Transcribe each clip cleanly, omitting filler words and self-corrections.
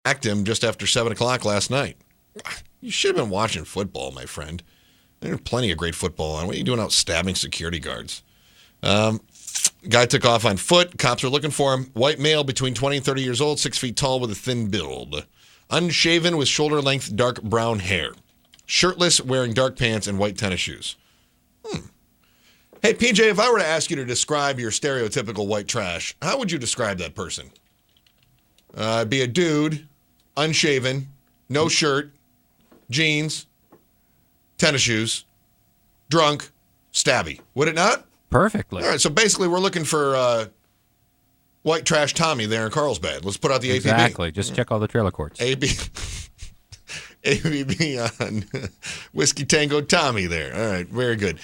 Attacked him just after 7 o'clock last night. You should have been watching football, my friend. There's plenty of great football on. What are you doing out stabbing security guards? Guy took off on foot. Cops are looking for him. White male between 20 and 30 years old, 6 feet tall with a thin build. Unshaven with shoulder-length dark brown hair. Shirtless, wearing dark pants and white tennis shoes. Hey, PJ, if I were to ask you to describe your stereotypical white trash, how would you describe that person? Be a dude, unshaven, no shirt, jeans, tennis shoes, drunk, stabby. Would it not? Perfectly. All right, so basically we're looking for white trash Tommy there in Carlsbad. Let's put out the ABB. Exactly. Just check all the trailer courts. ABB on Whiskey Tango Tommy there. All right, very good.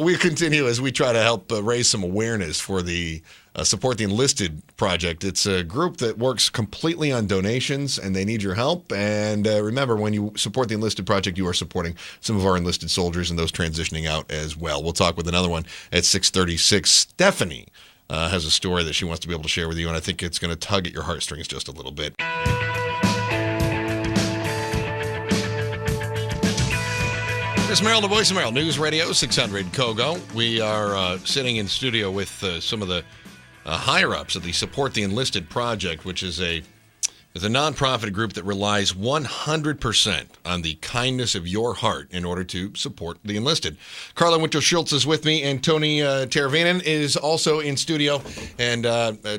We continue as we try to help raise some awareness for the Support the Enlisted project. It's a group that works completely on donations, and they need your help. And remember, when you support the Enlisted project, you are supporting some of our enlisted soldiers and those transitioning out as well. We'll talk with another one at 6:36. Stephanie has a story that she wants to be able to share with you, and I think it's going to tug at your heartstrings just a little bit. It's Merrill, the voice of Merrill, News Radio 600 Kogo. We are sitting in studio with some of the higher-ups of the Support the Enlisted project, which is a nonprofit group that relies 100% on the kindness of your heart in order to support the enlisted. Carla Winter-Schultz is with me, and Tony Teravainen is also in studio. And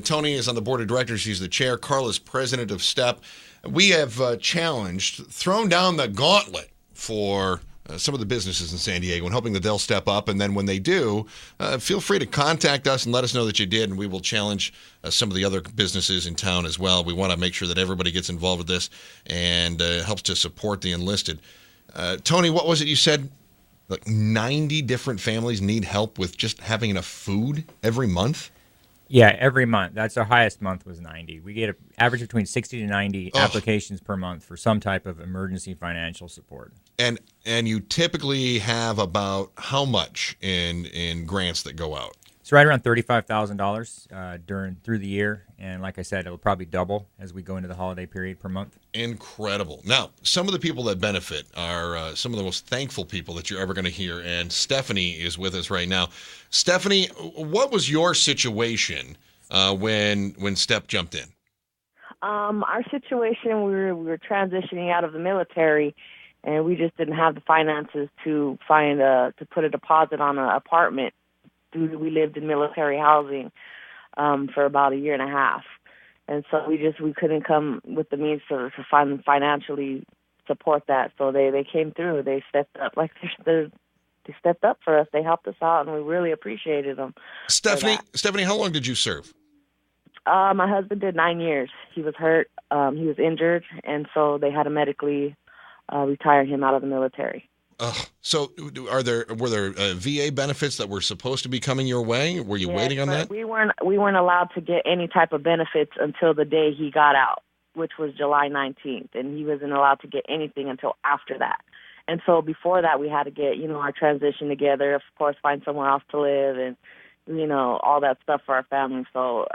Tony is on the board of directors. She's the chair. Carla's president of STEP. We have thrown down the gauntlet for some of the businesses in San Diego and hoping that they'll step up. And then when they do, feel free to contact us and let us know that you did, and we will challenge some of the other businesses in town as well. We want to make sure that everybody gets involved with this and helps to support the enlisted. Tony, what was it you said? Like 90 different families need help with just having enough food every month? Yeah, every month. That's our highest month was 90. We get an average between 60 to 90 applications per month for some type of emergency financial support. And you typically have about how much in grants that go out? It's right around $35,000 through the year, and like I said, it'll probably double as we go into the holiday period per month. Incredible. Now, some of the people that benefit are some of the most thankful people that you're ever going to hear, and Stephanie is with us right now. Stephanie, what was your situation when STEP jumped in? Our situation, we were transitioning out of the military, and we just didn't have the finances to put a deposit on an apartment. We lived in military housing for about a year and a half, and so we couldn't come with the means to financially support that. So they came through. They stepped up, they stepped up for us. They helped us out, and we really appreciated them. Stephanie, how long did you serve? My husband did 9 years. He was hurt. He was injured, and so they had to medically retire him out of the military. So were there VA benefits that were supposed to be coming your way? Were you waiting on that? We weren't allowed to get any type of benefits until the day he got out, which was July 19th, and he wasn't allowed to get anything until after that. And so before that, we had to get, our transition together, of course, find somewhere else to live, and all that stuff for our family. So,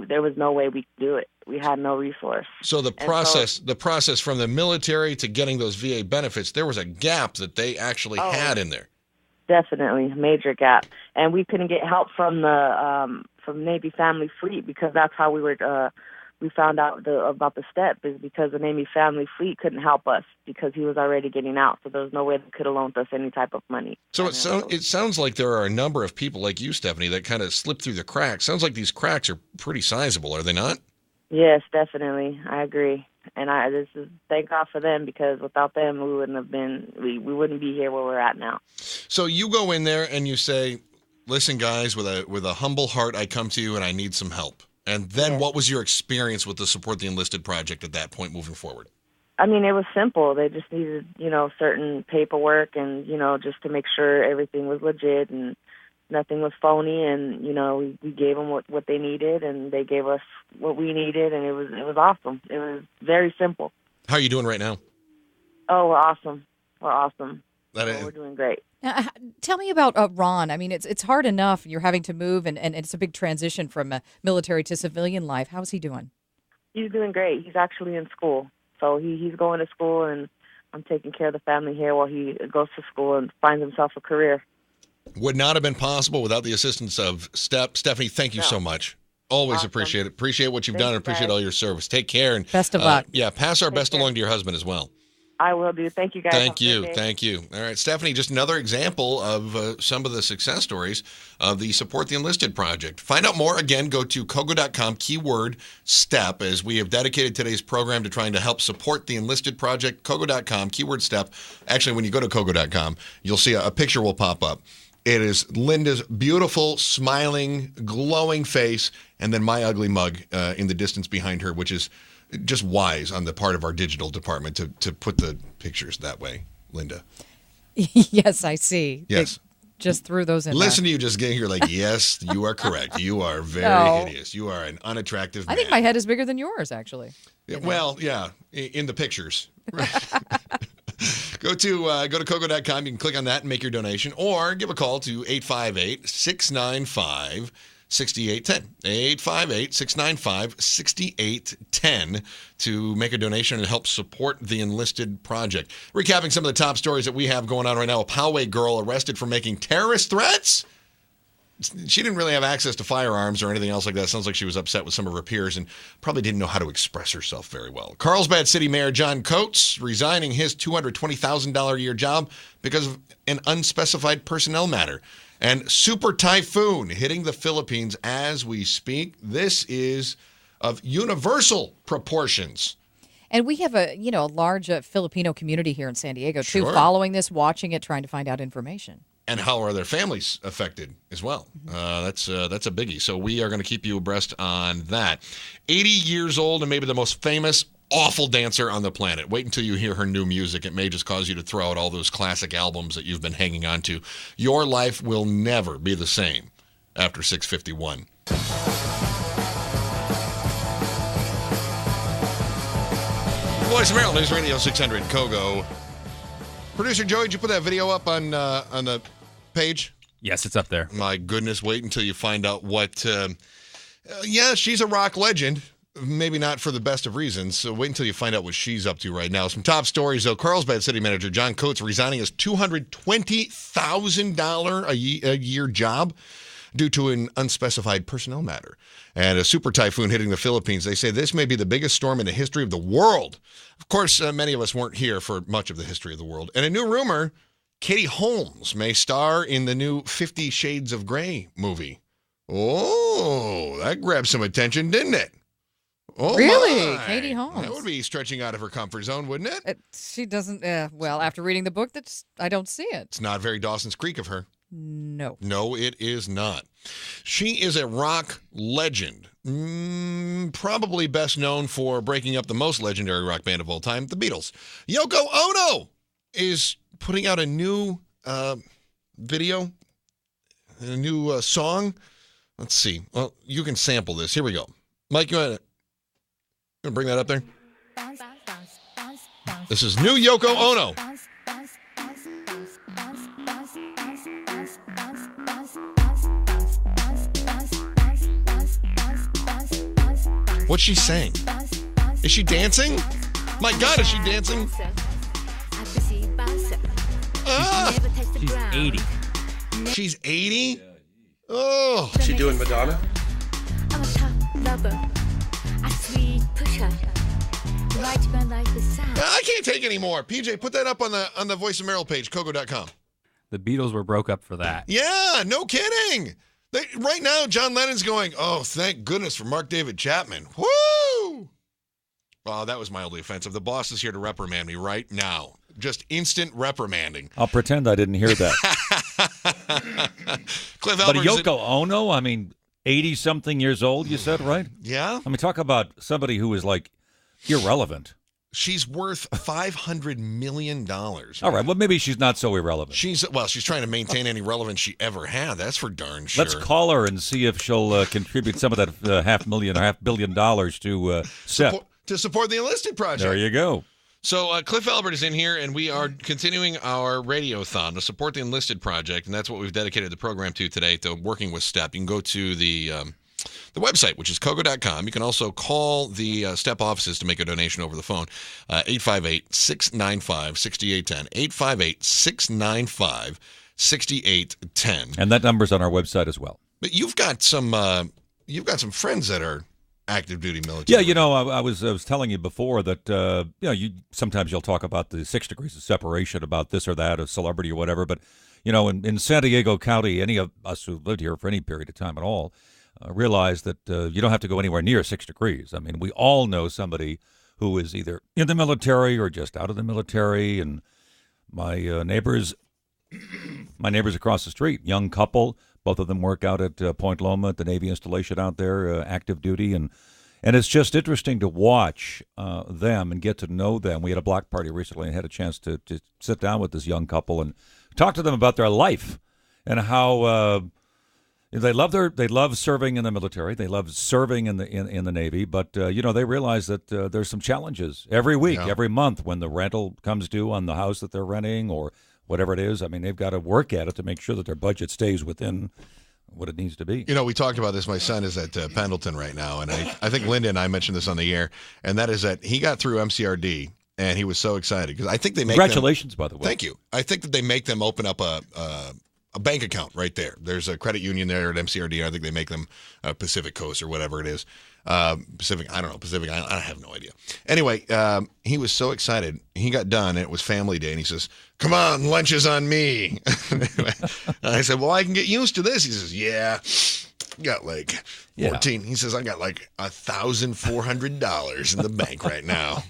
there was no way we could do it. We had no resource. So the process from the military to getting those VA benefits, there was a gap that they actually had in there. Definitely, major gap. And we couldn't get help from the from Navy Family Fleet, because that's how we found out about the STEP, is because the Navy Family Fleet couldn't help us because he was already getting out. So there was no way they could have loaned us any type of money. So it sounds like there are a number of people like you, Stephanie, that kind of slipped through the cracks. Sounds like these cracks are pretty sizable, are they not? Yes, definitely. I agree. And thank God for them, because without them, we wouldn't be here where we're at now. So you go in there and you say, listen, guys, with a humble heart, I come to you and I need some help. And then what was your experience with the Support the Enlisted project at that point moving forward? It was simple. They just needed, certain paperwork and, just to make sure everything was legit and nothing was phony. And, we gave them what they needed, and they gave us what we needed, and it was awesome. It was very simple. How are you doing right now? Oh, we're awesome. We're awesome. We're doing great. Tell me about Ron. It's hard enough. You're having to move, and it's a big transition from military to civilian life. How's he doing? He's doing great. He's actually in school. So he's going to school, and I'm taking care of the family here while he goes to school and finds himself a career. Would not have been possible without the assistance of Stephanie, thank you so much. Always Awesome. appreciate it. Appreciate what you've done and appreciate guys. all your service. Take care. And Best of luck. Yeah, pass our Take best care. along to your husband as well. I will do. Thank you, guys. Thank Have a you. good day. Thank you. All right, Stephanie, just another example of some of the success stories of the Support the Enlisted project. Find out more. Again, go to kogo.com, keyword STEP, as we have dedicated today's program to trying to help support the Enlisted project. Kogo.com, keyword STEP. Actually, when you go to kogo.com, you'll see a picture will pop up. It is Linda's beautiful, smiling, glowing face, and then my ugly mug in the distance behind her, which is just wise on the part of our digital department to put the pictures that way, Linda. Yes, I see. Yes. They just threw those in Listen there. to you just getting here like, yes, you are correct. You are very No. hideous. You are an unattractive man. I think my head is bigger than yours, actually. Yeah, well, yeah, in the pictures. Go to kogo.com. You can click on that and make your donation, or give a call to 858-695-6810. 858-695-6810 to make a donation and help support the Enlisted project. Recapping some of the top stories that we have going on right now. A Poway girl arrested for making terrorist threats. She didn't really have access to firearms or anything else like that. Sounds like she was upset with some of her peers and probably didn't know how to express herself very well. Carlsbad City Mayor John Coates resigning his $220,000 a year job because of an unspecified personnel matter. And super typhoon hitting the Philippines as we speak. This is of universal proportions. And we have a large Filipino community here in San Diego, too, Sure. following this, watching it, trying to find out information. And how are their families affected as well? That's a biggie. So we are going to keep you abreast on that. 80 years old and maybe the most famous, awful dancer on the planet. Wait until you hear her new music. It may just cause you to throw out all those classic albums that you've been hanging on to. Your life will never be the same after 6:51. Voice of Maryland News Radio 600 Kogo. Producer Joey, did you put that video up on the page? Yes, it's up there. My goodness, wait until you find out what... yeah, she's a rock legend. Maybe not for the best of reasons. So wait until you find out what she's up to right now. Some top stories, though. Carlsbad City Manager John Coates resigning his $220,000 a year job due to an unspecified personnel matter. And a super typhoon hitting the Philippines. They say this may be the biggest storm in the history of the world. Of course, many of us weren't here for much of the history of the world. And a new rumor, Katie Holmes may star in the new 50 Shades of Grey movie. Oh, that grabbed some attention, didn't it? Oh, Really? my. Katie Holmes. That would be stretching out of her comfort zone, wouldn't it? She doesn't, well, after reading the book, I don't see it. It's not very Dawson's Creek of her. No. No, it is not. She is a rock legend. Probably best known for breaking up the most legendary rock band of all time, the Beatles. Yoko Ono is putting out a new video, a new song. Let's see. Well, you can sample this. Here we go. Mike, you want to bring that up there? This is new Yoko Ono. What's she saying? Is she dancing? My God, is she dancing? She's 80. She's 80? Oh. She doing Madonna? I can't take any more. PJ, put that up on the Voice of Merrill page, kogo.com. The Beatles were broke up for that. Yeah, no kidding. Right now, John Lennon's going, oh, thank goodness for Mark David Chapman. Woo! Oh, that was mildly offensive. The boss is here to reprimand me right now. Just instant reprimanding. I'll pretend I didn't hear that. Cliff But Albert is Yoko Ono, I mean, 80-something years old, you said, right? Yeah. I mean, talk about somebody who is, like, irrelevant. She's worth $500 million. All right, well, maybe she's not so irrelevant. She's trying to maintain any relevance she ever had. That's for darn sure. Let's call her and see if she'll contribute some of that $500 million to SEP. To support the Enlisted project. There you go. So Cliff Albert is in here, and we are continuing our radiothon to support the Enlisted project, and that's what we've dedicated the program to today, to working with STEP. You can go to the the website, which is kogo.com. You can also call the STEP offices to make a donation over the phone, 858-695-6810, 858-695-6810. And that number's on our website as well. But you've got some friends that are active duty military. Yeah, I was telling you before that sometimes you'll talk about the 6 degrees of separation about this or that, a celebrity or whatever. But in San Diego County, any of us who've lived here for any period of time at all realize that you don't have to go anywhere near 6 degrees. I mean, we all know somebody who is either in the military or just out of the military. And my neighbors across the street, young couple. Both of them work out at Point Loma at the Navy installation out there, active duty, and it's just interesting to watch them and get to know them. We had a block party recently and had a chance to sit down with this young couple and talk to them about their life and how they love serving in the military, they love serving in the Navy, but they realize that there's some challenges every week, every month when the rental comes due on the house that they're renting or whatever it is. I mean, they've got to work at it to make sure that their budget stays within what it needs to be. We talked about this. My son is at Pendleton right now, and I think Linda and I mentioned this on the air, and that is that he got through MCRD, and he was so excited because I think they make Congratulations, by the way. Thank you. I think that they make them open up a bank account right there. There's a credit union there at MCRD. I think they make them Pacific Coast or whatever it is. Pacific, I don't know. Pacific, I have no idea. Anyway, he was so excited. He got done, and it was family day, and he says, "Come on, lunch is on me." I said, "Well, I can get used to this." He says, "Yeah, got like 14." He says, "I got like $1,400 in the bank right now."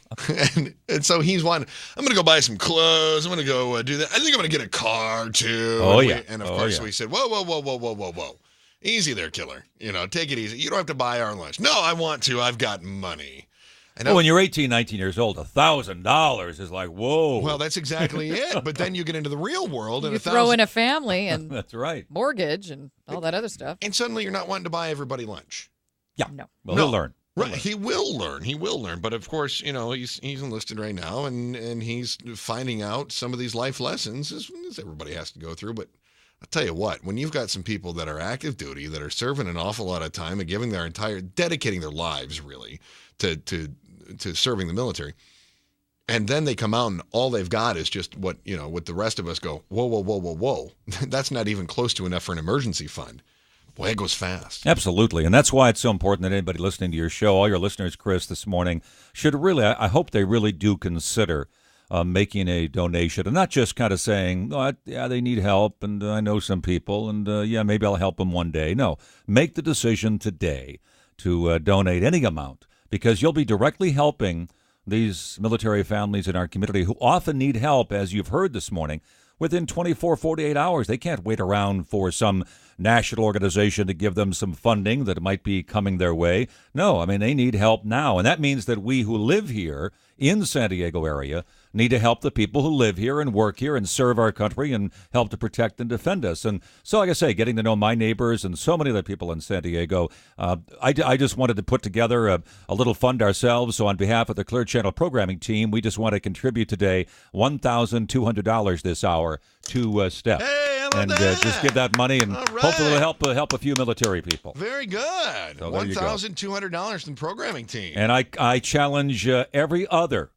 and so he's wanting, I'm going to go buy some clothes. I'm going to go do that. I think I'm going to get a car, too. Oh, And of course, we said, whoa. Easy there, killer. Take it easy. You don't have to buy our lunch. No, I want to. I've got money. Well, when you're 18, 19 years old, $1,000 is like, whoa. Well, that's exactly it. But then you get into the real world. And you throw in a family and that's right. Mortgage and all that other stuff. And suddenly you're not wanting to buy everybody lunch. Yeah. No. Well, he'll learn. Right. He will learn. But of course, he's enlisted right now, and he's finding out some of these life lessons as everybody has to go through. But I'll tell you what, when you've got some people that are active duty, that are serving an awful lot of time and giving dedicating their lives really to serving the military, and then they come out and all they've got is just what the rest of us go, whoa. That's not even close to enough for an emergency fund. Boy, it goes fast. Absolutely. And that's why it's so important that anybody listening to your show, all your listeners, Chris, this morning, should really, I hope they really do consider making a donation and not just kind of saying, oh, yeah, they need help and I know some people and maybe I'll help them one day. No, make the decision today to donate any amount because you'll be directly helping these military families in our community who often need help, as you've heard this morning, within 24, 48 hours. They can't wait around for some national organization to give them some funding that might be coming their way. No, I mean, they need help now. And that means that we who live here in the San Diego area need to help the people who live here and work here and serve our country and help to protect and defend us. And so, like I say, getting to know my neighbors and so many other people in San Diego, I just wanted to put together a little fund ourselves. So on behalf of the Clear Channel programming team, we just want to contribute today $1,200 this hour to STEP. Hey, and just give that money, and hopefully it'll help a few military people. Very good. So $1,200 from the programming team. And I challenge every other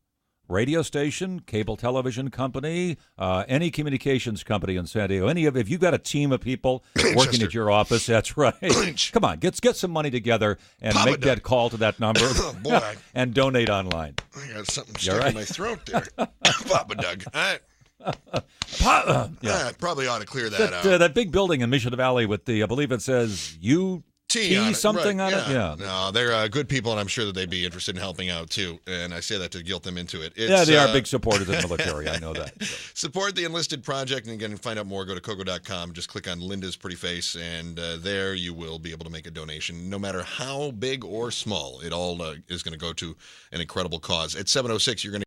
radio station, cable television company, any communications company in San Diego, if you've got a team of people working at your office, that's right. Come on, get some money together and make that call to that number and donate online. I got something stuck in my throat there. Papa Doug. Probably ought to clear that out. That big building in Mission Valley with the, I believe it says T something on it. Yeah. No, they're good people, and I'm sure that they'd be interested in helping out too. And I say that to guilt them into it. They are big supporters of the military. I know that. So. Support the Enlisted Project, and again, to find out more, go to kogo.com. Just click on Linda's pretty face, and there you will be able to make a donation, no matter how big or small. It all is going to go to an incredible cause. At 7:06, you're going to